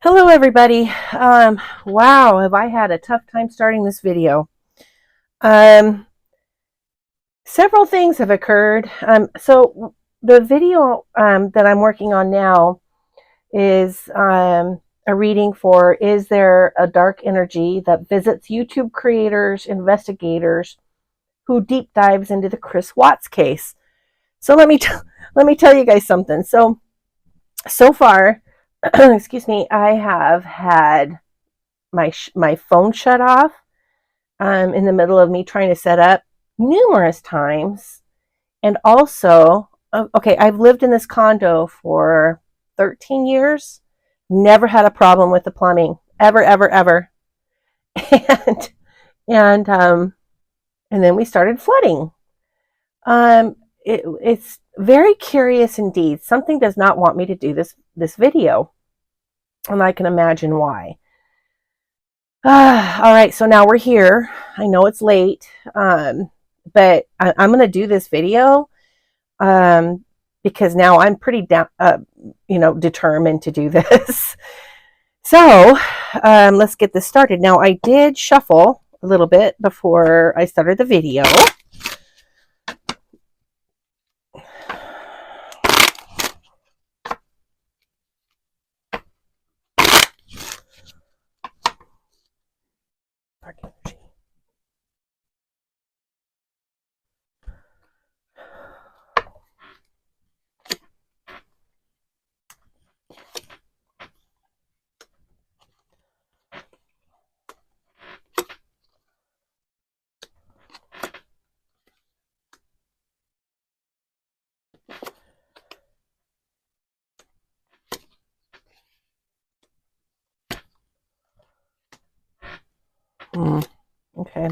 Hello everybody. Wow, have I had a tough time starting this video. Um, Several things have occurred. So the video that I'm working on now is a reading for Is There a Dark Energy that visits YouTube creators, investigators who deep dives into the Chris Watts case. So let me tell you guys something. So far, excuse me, I have had my phone shut off in the middle of me trying to set up numerous times. And also, okay, I've lived in this condo for 13 years, never had a problem with the plumbing, ever, ever, ever. And and then we started flooding. It's very curious indeed. Something does not want me to do this video, and I can imagine why. All right, so now we're here. I know it's late, but I'm going to do this video because now I'm pretty down, determined to do this. So let's get this started. Now, I did shuffle a little bit before I started the video. Okay.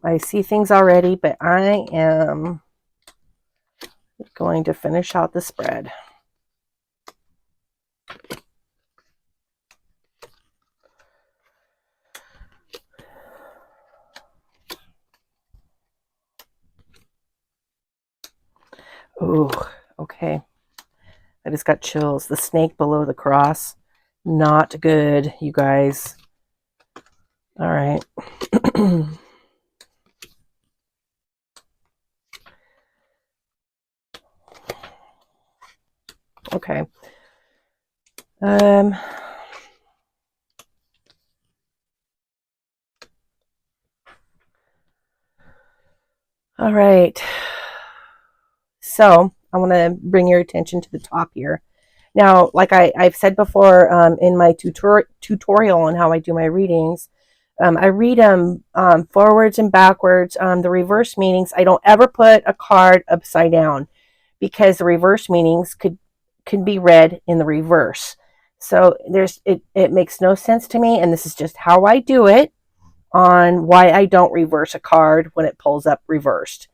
I see things already, but I am going to finish out the spread. Ooh, okay. I just got chills. The snake below the cross. Not good, you guys. All right. Okay. All right. So I want to bring your attention to the top here. Now, like I've said before in my tutorial on how I do my readings, I read them forwards and backwards. The reverse meanings, I don't ever put a card upside down because the reverse meanings could be read in the reverse. So it makes no sense to me, and this is just how I do it on why I don't reverse a card when it pulls up reversed.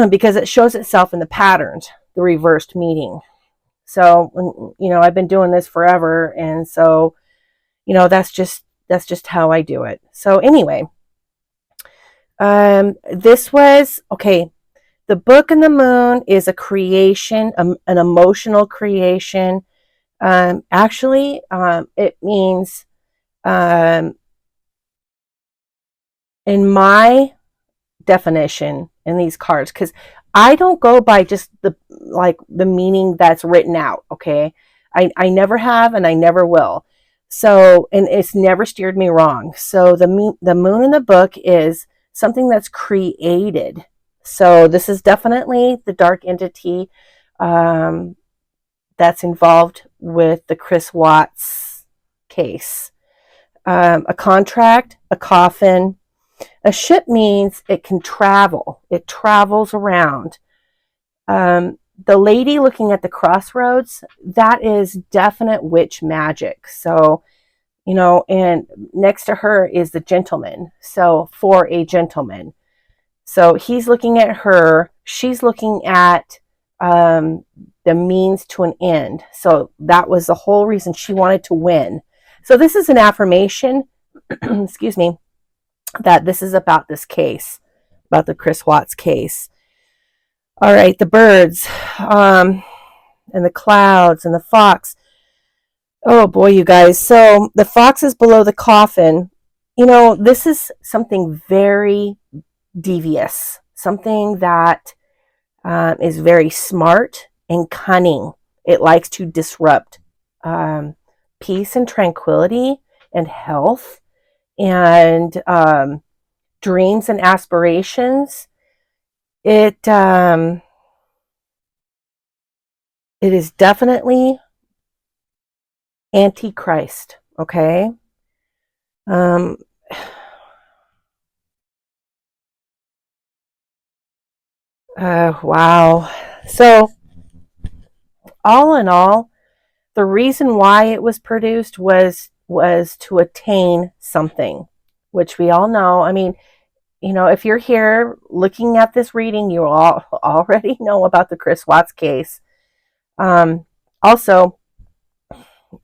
Because it shows itself in the patterns, the reversed meaning. So, I've been doing this forever, and so, that's just how I do it. So anyway, this was, okay, the Book and the Moon is a creation, an emotional creation. Actually, it means, in my definition in these cards, because I don't go by just the meaning that's written out. Okay, I never have, and I never will. So, and it's never steered me wrong. So the moon in the book is something that's created. So this is definitely the dark entity that's involved with the Chris Watts case. A contract, a coffin. A ship means it can travel. It travels around. The lady looking at the crossroads, that is definite witch magic. So, and next to her is the gentleman. So, for a gentleman. So he's looking at her. She's looking at the means to an end. So that was the whole reason she wanted to win. So this is an affirmation, excuse me, that this is about this case, about the Chris Watts case. All right, the birds, and the clouds, and the fox. Oh boy, you guys. So the fox is below the coffin. You know, this is something very devious, something that is very smart and cunning. It likes to disrupt peace and tranquility and health and dreams and aspirations. It is definitely antichrist. Okay. Wow. So all in all, the reason why it was produced was to attain something, which we all know. I mean, you know, if you're here looking at this reading, you all already know about the Chris Watts case. Also,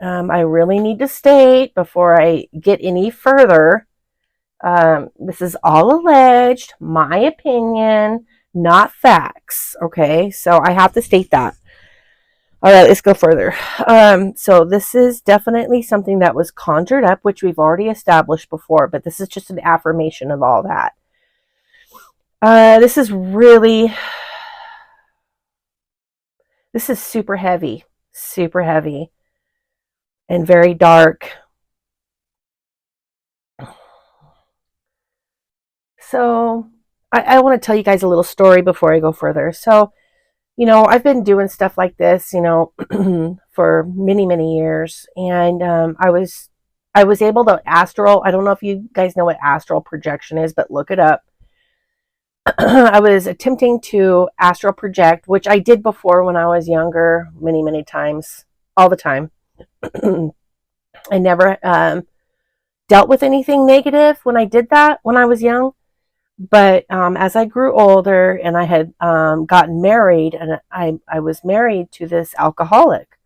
I really need to state before I get any further, this is all alleged, my opinion, not facts. Okay, so I have to state that. All right, let's go further. So this is definitely something that was conjured up, which we've already established before, but this is just an affirmation of all that. This is super heavy, and very dark. So I want to tell you guys a little story before I go further. So, you know, I've been doing stuff like this, you know, for many, many years. And I was able to astral. I don't know if you guys know what astral projection is, but look it up. I was attempting to astral project, which I did before when I was younger, many, many times, all the time. I never dealt with anything negative when I did that when I was young. But as I grew older and I had gotten married, and I was married to this alcoholic,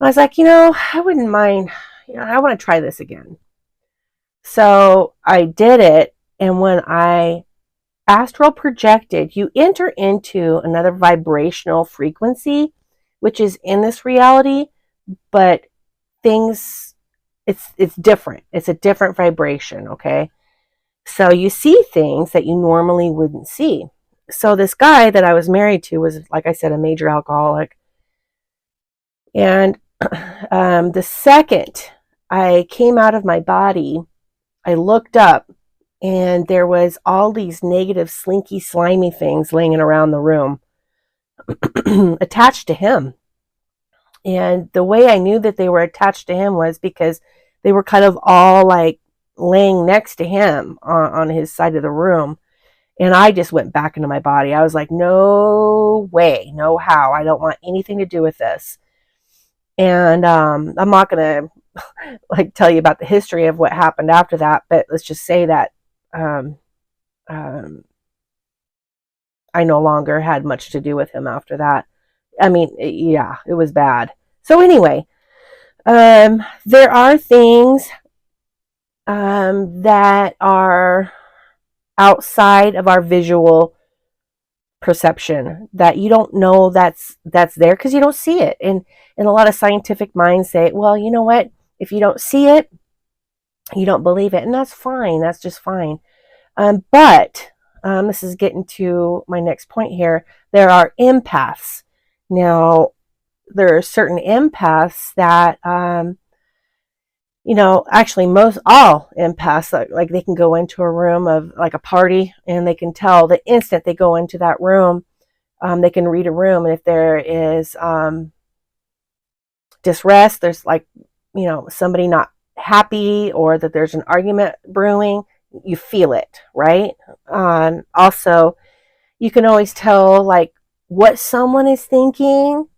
I was like, you know, I wouldn't mind, you know, I want to try this again. So I did it. And when I astral projected, you enter into another vibrational frequency, which is in this reality, but things, it's different. It's a different vibration, okay? So you see things that you normally wouldn't see. So this guy that I was married to was, like I said, a major alcoholic. And the second I came out of my body, I looked up and there was all these negative, slinky, slimy things laying around the room attached to him. And the way I knew that they were attached to him was because they were kind of all like laying next to him on his side of the room. And I just went back into my body. I was like, no way, no how. I don't want anything to do with this. And I'm not going to like tell you about the history of what happened after that, but let's just say that I no longer had much to do with him after that. I mean, yeah, it was bad. So anyway, there are things that are outside of our visual perception that you don't know that's there because you don't see it. And a lot of scientific minds say, well, you know what? If you don't see it, you don't believe it, and that's fine. That's just fine. But this is getting to my next point here. There are empaths. Now, there are certain empaths that you know, actually most all empaths, like they can go into a room of like a party and they can tell the instant they go into that room, they can read a room. And if there is distress, there's like, you know, somebody not happy or that there's an argument brewing, you feel it, right? Also, you can always tell like what someone is thinking,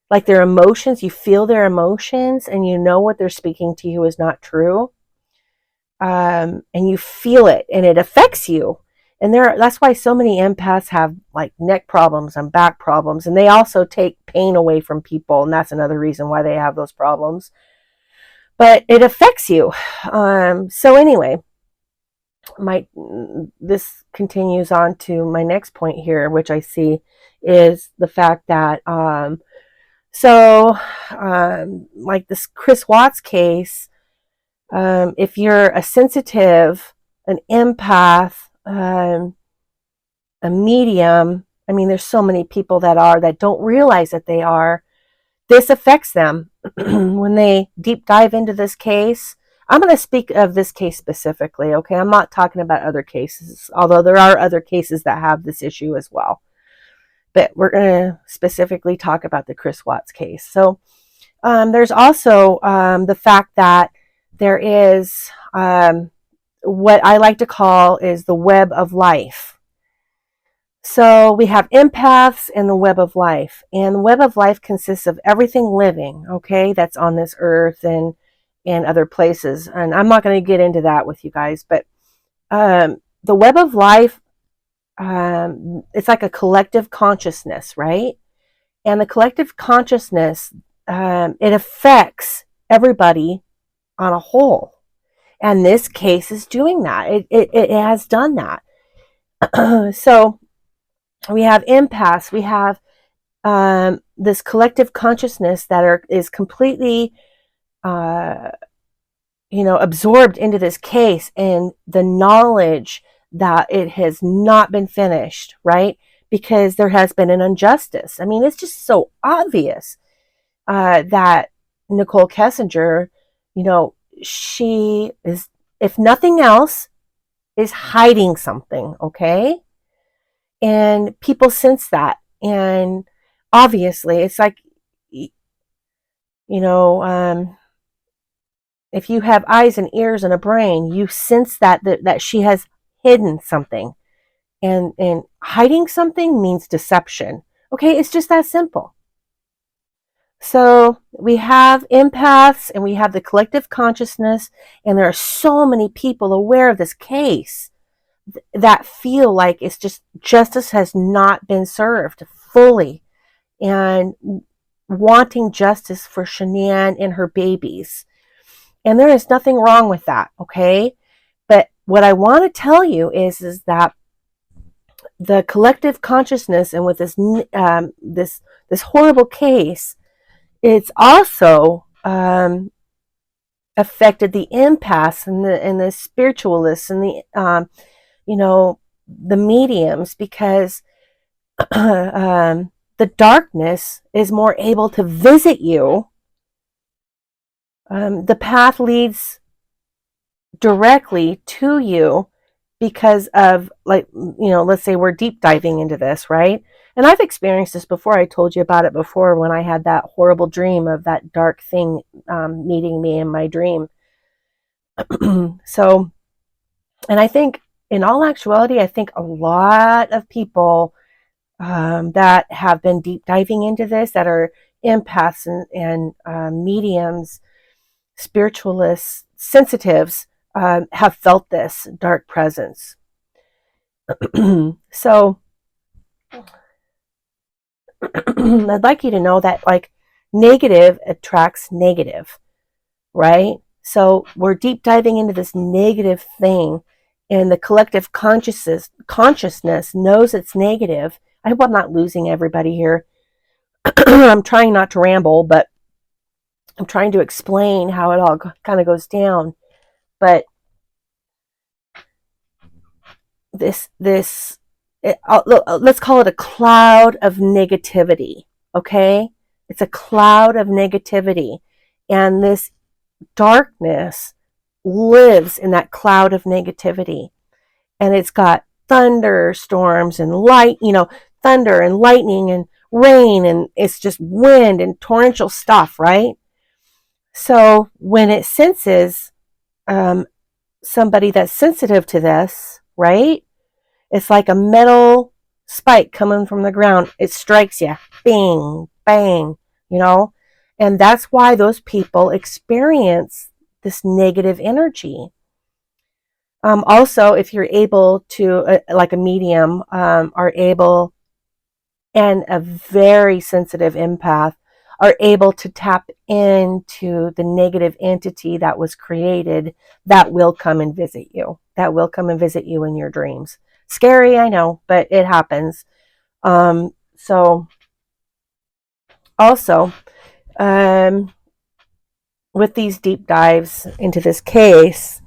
like their emotions. You feel their emotions and you know what they're speaking to you is not true. And you feel it and it affects you. And that's why so many empaths have like neck problems and back problems, and they also take pain away from people, and that's another reason why they have those problems. But it affects you. So anyway, this continues on to my next point here, which I see is the fact that like this Chris Watts case, if you're a sensitive, an empath, a medium, I mean, there's so many people that don't realize that they are. This affects them when they deep dive into this case. I'm going to speak of this case specifically, okay? I'm not talking about other cases, although there are other cases that have this issue as well. But we're going to specifically talk about the Chris Watts case. So there's also the fact that there is what I like to call is the web of life. So we have empaths and the web of life. And the web of life consists of everything living, okay, that's on this earth and other places. And I'm not going to get into that with you guys, but the web of life, it's like a collective consciousness, right? And the collective consciousness, it affects everybody on a whole. And this case is doing that. It has done that. So we have empaths. We have this collective consciousness that is completely, absorbed into this case, and the knowledge that it has not been finished, right? Because there has been an injustice. I mean, it's just so obvious that Nicole Kessinger, she is, if nothing else, is hiding something, okay? And people sense that. And obviously, it's like, if you have eyes and ears and a brain, you sense that she has hidden something. And hiding something means deception. Okay, it's just that simple. So we have empaths and we have the collective consciousness, and there are so many people aware of this case that feel like it's just justice has not been served fully, and wanting justice for Shanann and her babies. And there is nothing wrong with that, okay? But what I want to tell you is that the collective consciousness, and with this horrible case, it's also affected the empaths and the spiritualists and the mediums, because the darkness is more able to visit you. The path leads directly to you because of, like, let's say we're deep diving into this, right? And I've experienced this before. I told you about it before when I had that horrible dream of that dark thing meeting me in my dream. So, and I think, in all actuality, I think a lot of people that have been deep diving into this, that are empaths and mediums, spiritualists, sensitives, have felt this dark presence. So I'd like you to know that, like, negative attracts negative, right? So we're deep diving into this negative thing, and the collective consciousness knows it's negative. I hope I'm not losing everybody here. I'm trying not to ramble, but I'm trying to explain how it all kind of goes down. But let's call it a cloud of negativity, okay? It's a cloud of negativity, and this darkness lives in that cloud of negativity, and it's got thunderstorms and thunder and lightning and rain, and it's just wind and torrential stuff, right? So when it senses somebody that's sensitive to this, right? It's like a metal spike coming from the ground. It strikes you, bing, bang, and that's why those people experience this negative energy. Also, if you're able to, like a medium, are able, and a very sensitive empath, are able to tap into the negative entity that was created, that will come and visit you. That will come and visit you in your dreams. Scary, I know, but it happens. So also, um, with these deep dives into this case,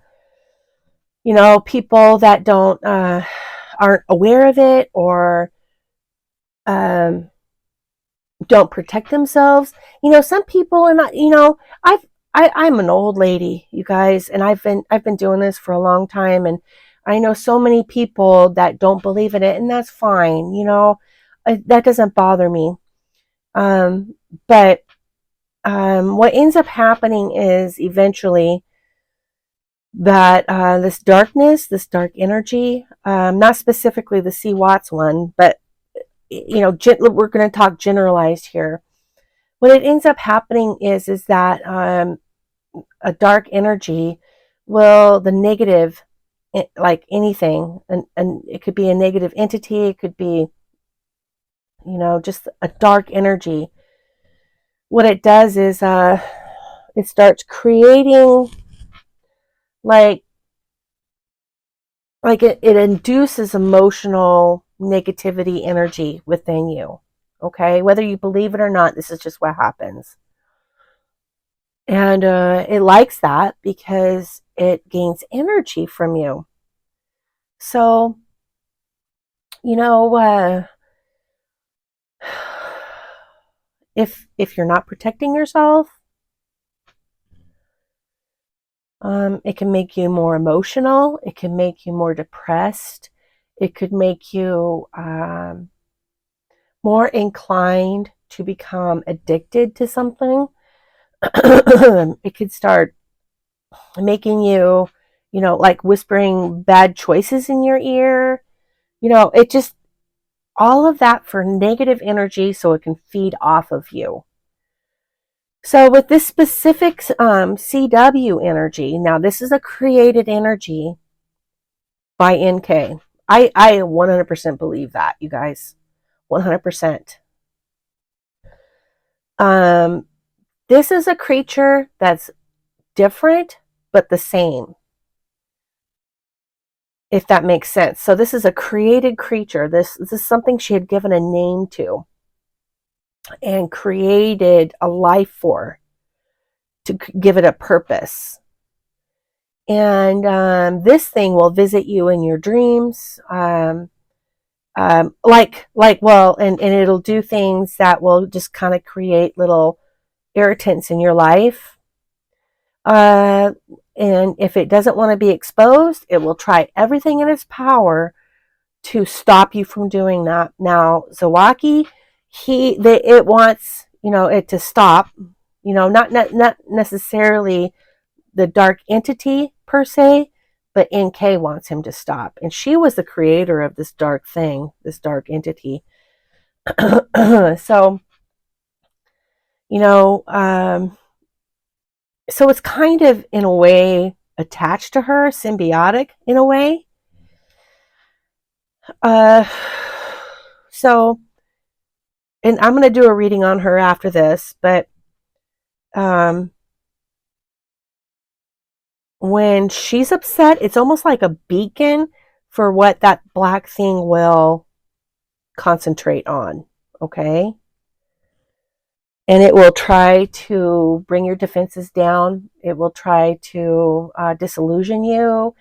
people that aren't aware of it, or um, don't protect themselves. Some people are not. I'm an old lady, you guys, and I've been doing this for a long time, and I know so many people that don't believe in it, and that's fine. That doesn't bother me. But what ends up happening is eventually that this darkness, this dark energy, not specifically the C. Watts one, but we're going to talk generalized here. What it ends up happening is that a dark energy the negative, like anything, and it could be a negative entity, it could be, just a dark energy. What it does is it starts creating, like it induces emotional negativity energy within you. Okay, whether you believe it or not, this is just what happens. And it likes that because it gains energy from you. So, if you're not protecting yourself, it can make you more emotional. It can make you more depressed. It could make you more inclined to become addicted to something. It could start making you, like whispering bad choices in your ear. It just, all of that for negative energy so it can feed off of you. So with this specific CW energy, now this is a created energy by NK. I 100% believe that, you guys. 100%. This is a creature that's different but the same, if that makes sense. So this is a created creature. This is something she had given a name to and created a life for, to give it a purpose. And this thing will visit you in your dreams, and it'll do things that will just kind of create little irritants in your life. And if it doesn't want to be exposed, it will try everything in its power to stop you from doing that. Now, Zowoki, it wants, it to stop, not necessarily the dark entity per se, but NK wants him to stop. And she was the creator of this dark thing, this dark entity. So, so it's kind of, in a way, attached to her, symbiotic in a way. So, and I'm going to do a reading on her after this, but when she's upset, it's almost like a beacon for what that black thing will concentrate on, okay? And it will try to bring your defenses down. It will try to disillusion you,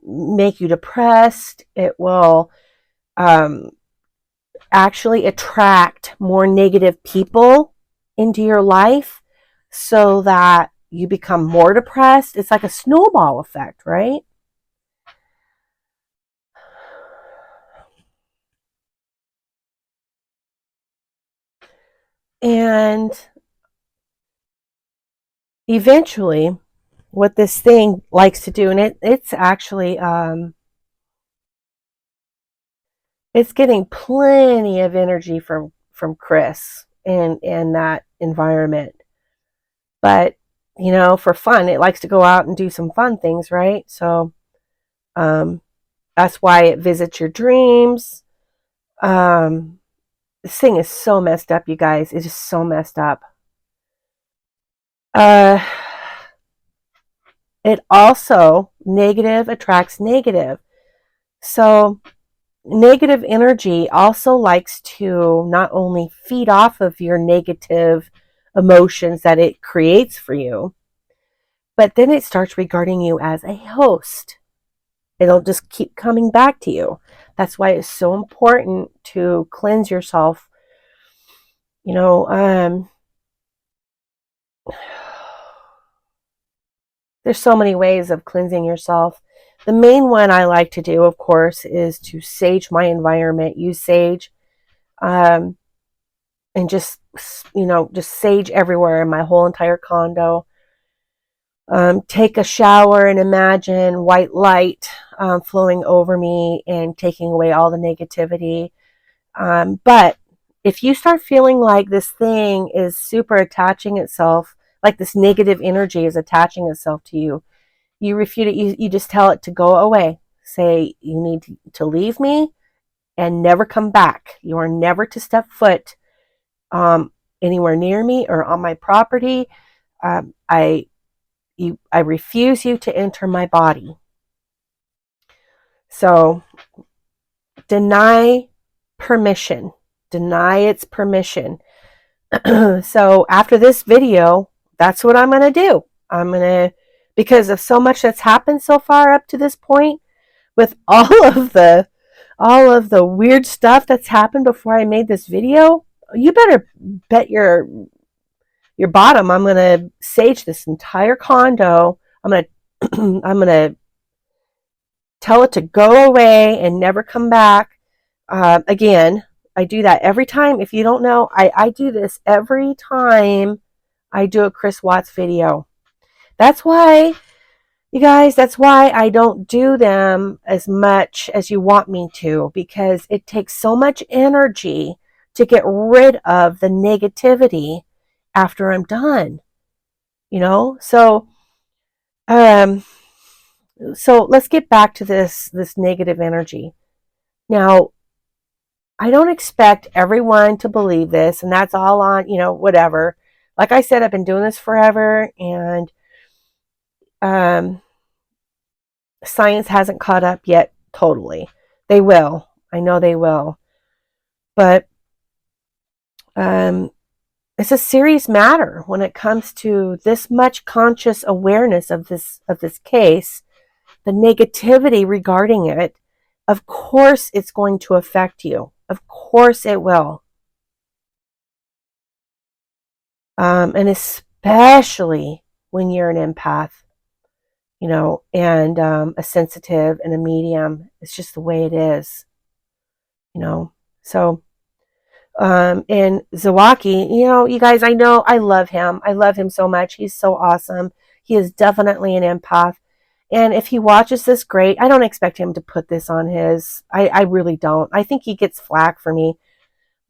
make you depressed. It will actually attract more negative people into your life so that you become more depressed. It's like a snowball effect, right? And eventually, what this thing likes to do, and it's actually it's getting plenty of energy from Chris in that environment. But you know, for fun. It likes to go out and do some fun things, right? So that's why it visits your dreams. This thing is so messed up, you guys. It is so messed up. It also, negative attracts negative. So negative energy also likes to not only feed off of your negative emotions that it creates for you, but then it starts regarding you as a host. It'll just keep coming back to you. That's why it's so important to cleanse yourself. You know, there's so many ways of cleansing yourself. The main one I like to do, of course, is to sage my environment. Use sage, and just, you know, just sage everywhere in my whole entire condo. Take a shower and imagine white light flowing over me and taking away all the negativity. But if you start feeling like this thing is super attaching itself, like this negative energy is attaching itself to you, you refute it. You just tell it to go away. Say, you need to leave me and never come back. You are never to step foot anywhere near me or on my property. I refuse you to enter my body. So deny permission. Deny its permission. So after this video, that's what I'm going to do. I'm going to, because of so much that's happened so far up to this point, with all of the weird stuff that's happened before I made this video, you better bet your bottom I'm going to sage this entire condo. I'm going to I'm going to tell it to go away and never come back. Again, I do that every time. If you don't know, I do this every time I do a Chris Watts video. That's why, you guys, that's why I don't do them as much as you want me to, because it takes so much energy to get rid of the negativity after I'm done. You know? So let's get back to this negative energy. Now, I don't expect everyone to believe this, and that's all on, you know, whatever. Like I said, I've been doing this forever, and science hasn't caught up yet totally. They will. I know they will. But it's a serious matter when it comes to this much conscious awareness of this case, the negativity regarding it. Of course it's going to affect you. Of course it will. And especially when you're an empath, you know, and a sensitive and a medium. It's just the way it is, you know. So, and Zowoki, you know, you guys, I know I love him. I love him so much. He's so awesome. He is definitely an empath. And if he watches this, great. I don't expect him to put this on his. I really don't. I think he gets flack for me.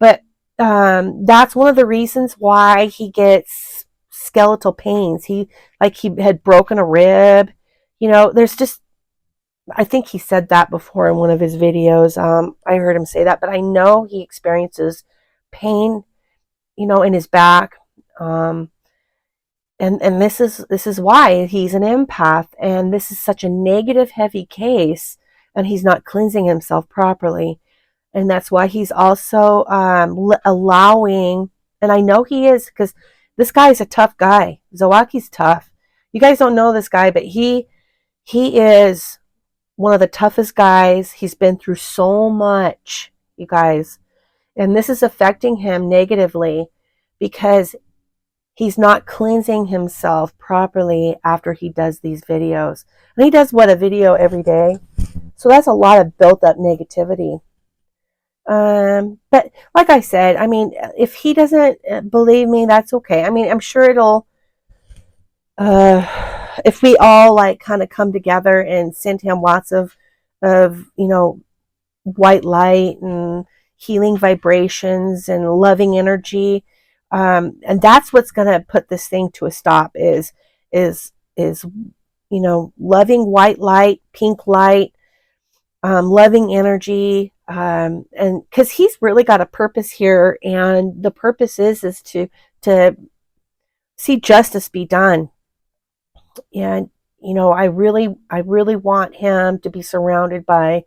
But that's one of the reasons why he gets skeletal pains. He had broken a rib. You know, there's just, I think he said that before in one of his videos. I heard him say that, but I know he experiences pain, you know, in his back. And this is why he's an empath, and this is such a negative heavy case, and he's not cleansing himself properly. And that's why he's also allowing, and I know he is, because this guy's a tough guy. Zowoki's tough. You guys don't know this guy, but he is one of the toughest guys. He's been through so much, you guys. And this is affecting him negatively because he's not cleansing himself properly after he does these videos. And he does, what, a video every day? So that's a lot of built up negativity. But like I said, I mean, if he doesn't believe me, that's okay. I mean, I'm sure it'll, if we all like kind of come together and send him lots of, you know, white light and healing vibrations and loving energy. And that's what's going to put this thing to a stop, is is you know, loving white light, pink light, loving energy, and because he's really got a purpose here, and the purpose is to see justice be done. And you know, I really want him to be surrounded by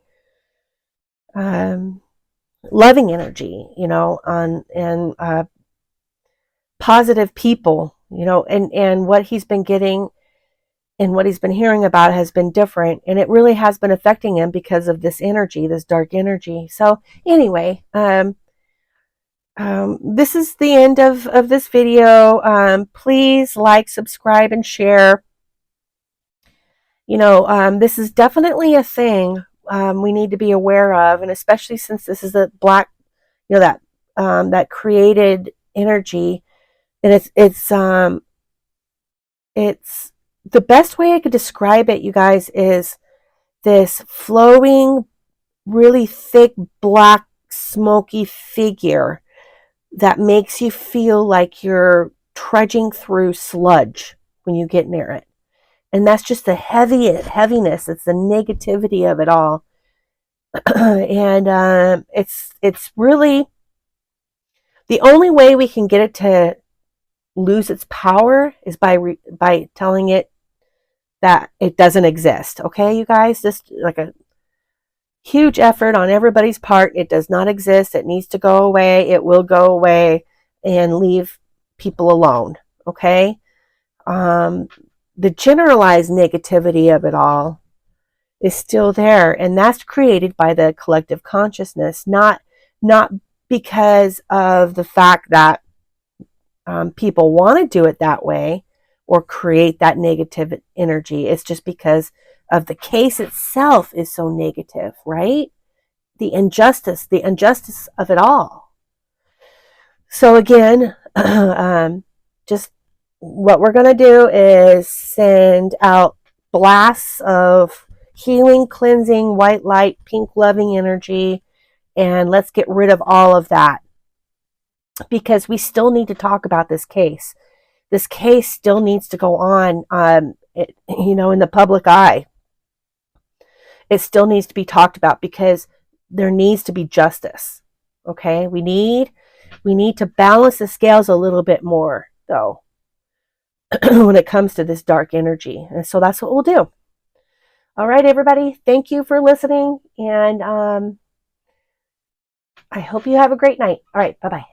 loving energy, you know, and positive people, you know, and what he's been getting and what he's been hearing about has been different, and it really has been affecting him because of this energy, this dark energy. So anyway, this is the end of this video. Please like, subscribe, and share. You know, this is definitely a thing we need to be aware of, and especially since this is a black, you know, that created energy, and it's the best way I could describe it, you guys, is this flowing, really thick, black, smoky figure that makes you feel like you're trudging through sludge when you get near it. And that's just the heaviness. It's the negativity of it all. And it's really the only way we can get it to lose its power is by telling it that it doesn't exist. Okay, you guys, just like a huge effort on everybody's part. It does not exist. It needs to go away. It will go away, and leave people alone. Okay. The generalized negativity of it all is still there, and that's created by the collective consciousness, not because of the fact that people want to do it that way or create that negative energy. It's just because of the case itself is so negative, right? The injustice of it all. So again, just what we're going to do is send out blasts of healing, cleansing, white light, pink loving energy, and let's get rid of all of that, because we still need to talk about this case. This case still needs to go on, you know, in the public eye. It still needs to be talked about because there needs to be justice. Okay, we need to balance the scales a little bit more, though, when it comes to this dark energy. And so that's what we'll do. All right, everybody. Thank you for listening, and I hope you have a great night. All right, bye-bye.